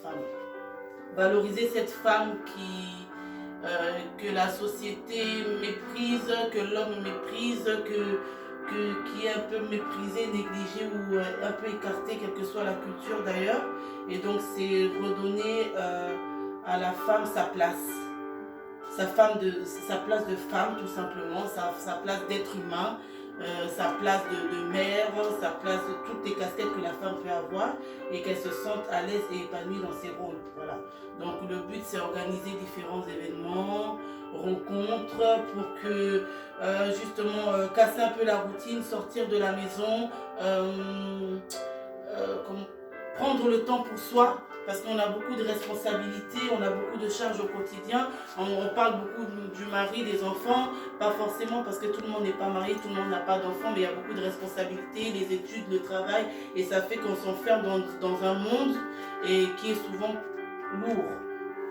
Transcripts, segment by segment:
femme. Valoriser cette femme que la société méprise, que l'homme méprise, qui est un peu méprisé, négligé ou un peu écarté, quelle que soit la culture d'ailleurs. Et donc c'est redonner à la femme sa place. Sa place de femme tout simplement, sa place d'être humain, sa place de mère, sa place de toutes les casquettes que la femme peut avoir et qu'elle se sente à l'aise et épanouie dans ses rôles. Voilà. Donc le but c'est organiser différents événements, rencontres pour que justement casser un peu la routine, sortir de la maison, prendre le temps pour soi. Parce qu'on a beaucoup de responsabilités, on a beaucoup de charges au quotidien. On parle beaucoup du mari, des enfants, pas forcément parce que tout le monde n'est pas marié, tout le monde n'a pas d'enfants, mais il y a beaucoup de responsabilités, les études, le travail, et ça fait qu'on s'enferme dans un monde qui est souvent lourd.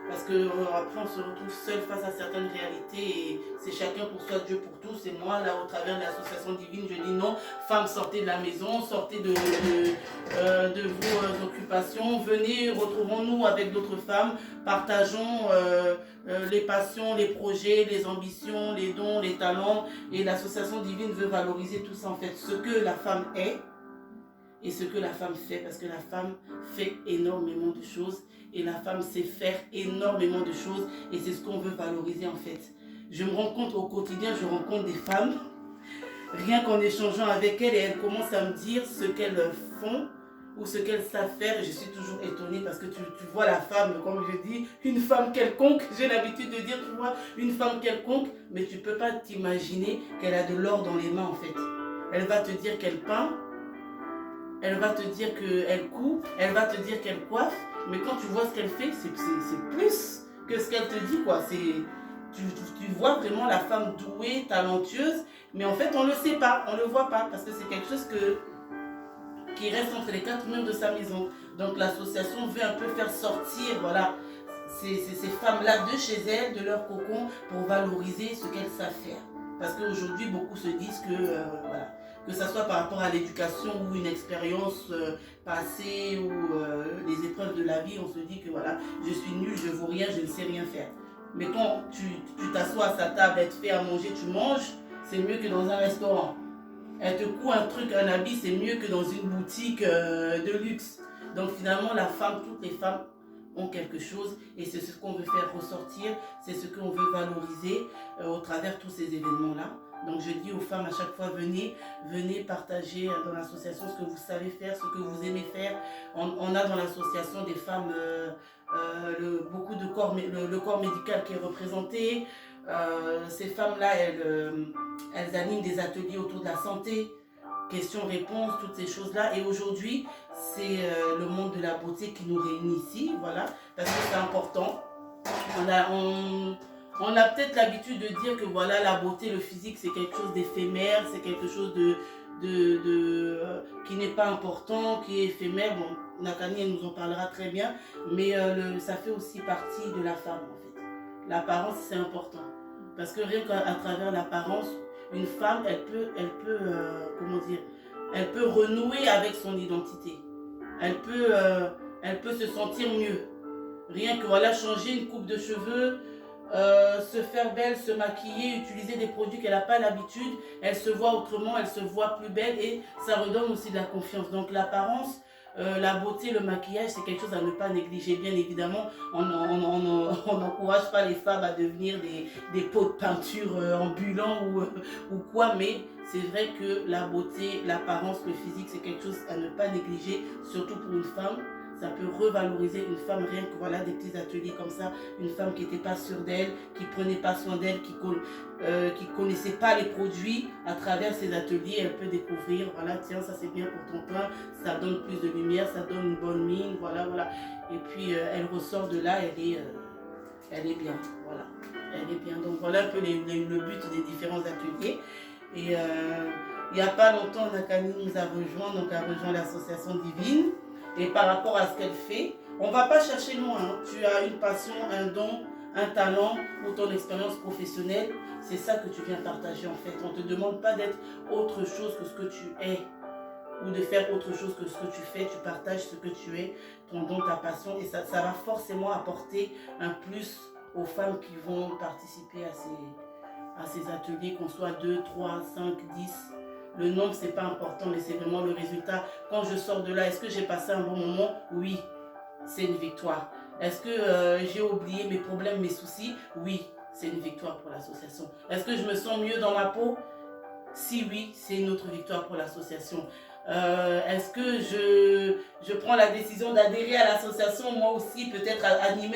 Parce qu'après on se retrouve seul face à certaines réalités et c'est chacun pour soi, Dieu pour tous. Et moi, là, au travers de l'association divine, je dis non, femmes, sortez de la maison, sortez de vos occupations, venez, retrouvons-nous avec d'autres femmes, partageons les passions, les projets, les ambitions, les dons, les talents. Et l'association divine veut valoriser tout ça en fait, ce que la femme est et ce que la femme fait, parce que la femme fait énormément de choses et la femme sait faire énormément de choses et c'est ce qu'on veut valoriser en fait. Je me rends compte au quotidien, je rencontre des femmes, rien qu'en échangeant avec elles et elles commencent à me dire ce qu'elles font ou ce qu'elles savent faire. Je suis toujours étonnée parce que tu vois la femme, comme je dis, une femme quelconque, j'ai l'habitude de dire, tu vois, une femme quelconque, mais tu ne peux pas t'imaginer qu'elle a de l'or dans les mains en fait. Elle va te dire qu'elle peint, elle va te dire qu'elle coupe, elle va te dire qu'elle coiffe, mais quand tu vois ce qu'elle fait, c'est plus que ce qu'elle te dit, quoi. Tu vois vraiment la femme douée, talentueuse, mais en fait, on ne le sait pas, on ne le voit pas, parce que c'est quelque chose qui reste entre les quatre murs de sa maison. Donc l'association veut un peu faire sortir, voilà, ces femmes-là de chez elles, de leur cocon, pour valoriser ce qu'elles savent faire. Parce qu'aujourd'hui, beaucoup se disent que, voilà, que ce soit par rapport à l'éducation ou une expérience passée ou les épreuves de la vie, on se dit que voilà, je suis nulle, je ne vaux rien, je ne sais rien faire. Mais quand tu t'assois à sa table, elle te fait à manger, tu manges, c'est mieux que dans un restaurant. Elle te coud un truc, un habit, c'est mieux que dans une boutique de luxe. Donc finalement, la femme, toutes les femmes ont quelque chose et c'est ce qu'on veut faire ressortir, c'est ce qu'on veut valoriser au travers de tous ces événements-là. Donc je dis aux femmes à chaque fois, venez partager dans l'association ce que vous savez faire, ce que vous aimez faire. On a dans l'association des femmes, beaucoup de corps, le corps médical qui est représenté. Ces femmes-là, elles animent des ateliers autour de la santé, questions-réponses, toutes ces choses-là. Et aujourd'hui, c'est le monde de la beauté qui nous réunit ici, voilà, parce que c'est important. On a peut-être l'habitude de dire que voilà, la beauté, le physique, c'est quelque chose d'éphémère, c'est quelque chose qui n'est pas important, qui est éphémère. Bon, Nakani, elle nous en parlera très bien, mais ça fait aussi partie de la femme, en fait. L'apparence, c'est important. Parce que rien qu'à travers l'apparence, une femme, elle peut renouer avec son identité. Elle peut se sentir mieux. Rien que voilà, changer une coupe de cheveux, se faire belle, se maquiller, utiliser des produits qu'elle n'a pas l'habitude, elle se voit autrement, elle se voit plus belle et ça redonne aussi de la confiance. Donc l'apparence, la beauté, le maquillage, c'est quelque chose à ne pas négliger. Bien évidemment, on n'encourage pas les femmes à devenir des pots de peinture ambulants ou quoi, mais c'est vrai que la beauté, l'apparence, le physique, c'est quelque chose à ne pas négliger, surtout pour une femme. Ça peut revaloriser une femme, rien que voilà des petits ateliers comme ça, une femme qui n'était pas sûre d'elle, qui prenait pas soin d'elle, qui connaissait pas les produits. À travers ces ateliers, elle peut découvrir, voilà, tiens, ça c'est bien pour ton teint, ça donne plus de lumière, ça donne une bonne mine, voilà. Et puis elle ressort de là, elle est bien, voilà, elle est bien. Donc voilà un peu le but des différents ateliers. Et il n'y a pas longtemps, Nakani nous a rejoint, donc a rejoint l'association divine. Et par rapport à ce qu'elle fait, on ne va pas chercher loin. Hein. Tu as une passion, un don, un talent ou ton expérience professionnelle. C'est ça que tu viens partager en fait. On ne te demande pas d'être autre chose que ce que tu es. ou de faire autre chose que ce que tu fais, tu partages ce que tu es, ton don, ta passion, et ça va forcément apporter un plus aux femmes qui vont participer à ces ateliers, qu'on soit 2, 3, 5, 10. Le nombre, c'est pas important, mais c'est vraiment le résultat. Quand je sors de là, est-ce que j'ai passé un bon moment? Oui, c'est une victoire. Est-ce que j'ai oublié mes problèmes, mes soucis? Oui, c'est une victoire pour l'association. Est-ce que je me sens mieux dans ma peau? Si oui, c'est une autre victoire pour l'association. Est-ce que je prends la décision d'adhérer à l'association, moi aussi, peut-être animer